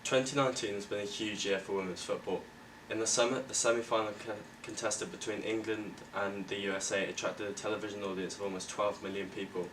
2019 has been a huge year for women's football. In the summer, the semi-final contested between England and the USA attracted a television audience of almost 12 million people,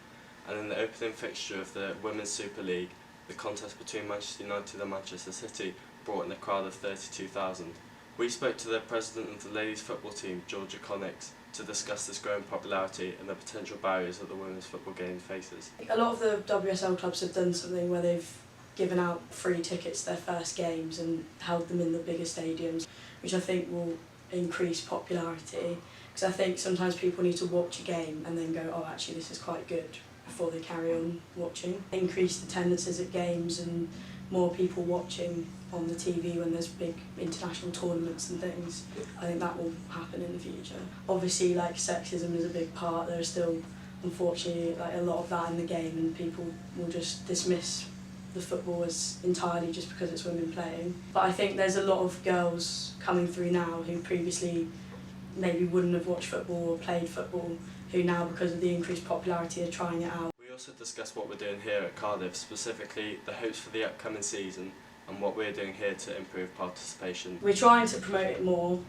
and in the opening fixture of the Women's Super League, the contest between Manchester United and Manchester City brought in a crowd of 32,000. We spoke to the president of the ladies football team, Georgia Coninx, to discuss this growing popularity and the potential barriers that the women's football game faces. A lot of the WSL clubs have done something where they've given out free tickets to their first games and held them in the bigger stadiums, which I think will increase popularity, because I think sometimes people need to watch a game and then go, oh, actually this is quite good, before they carry on watching. Increased attendances at games and more people watching on the TV when there's big international tournaments and things. I think that will happen in the future. Obviously, like, sexism is a big part. There is still, unfortunately, like, a lot of that in the game, and people will just dismiss the football as entirely just because it's women playing. But I think there's a lot of girls coming through now who previously maybe wouldn't have watched football or played football, who now, because of the increased popularity, are trying it out. We also discussed what we're doing here at Cardiff, specifically the hopes for the upcoming season and what we're doing here to improve participation. We're trying to promote it more.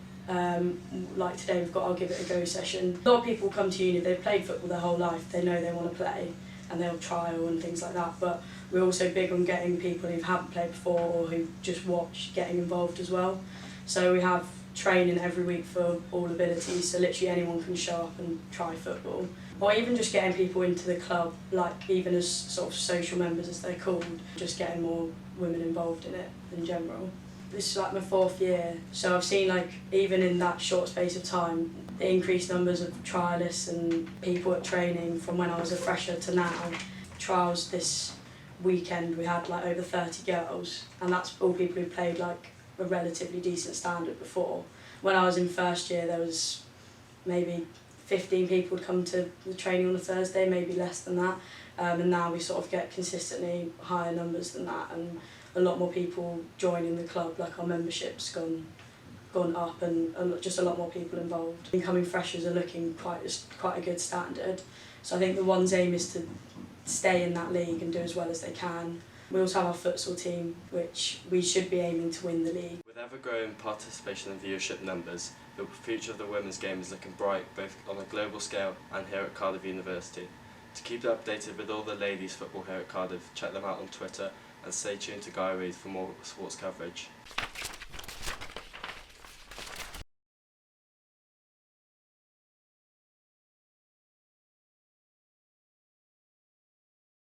Like today we've got our Give It a Go session. A lot of people come to uni, they've played football their whole life, they know they want to play and they'll trial and things like that, but we're also big on getting people who haven't played before or who just watch getting involved as well. So we have training every week for all abilities, so literally anyone can show up and try football. Or even just getting people into the club, like even as sort of social members as they're called, just getting more women involved in it in general. This is like my 4th year, so I've seen, like, even in that short space of time, the increased numbers of trialists and people at training from when I was a fresher to now. Trials this weekend we had like over 30 girls, and that's all people who played like a relatively decent standard before. When I was in first year there was maybe 15 people would come to the training on a Thursday, maybe less than that, and now we sort of get consistently higher numbers than that, and a lot more people joining the club. Like, our membership's gone up, and just a lot more people involved. Incoming freshers are looking quite a good standard, so I think the one's aim is to stay in that league and do as well as they can. We also have our futsal team, which we should be aiming to win the league. With ever-growing participation and viewership numbers, the future of the women's game is looking bright, both on a global scale and here at Cardiff University. To keep updated with all the ladies football here at Cardiff, check them out on Twitter and stay tuned to Gair for more sports coverage.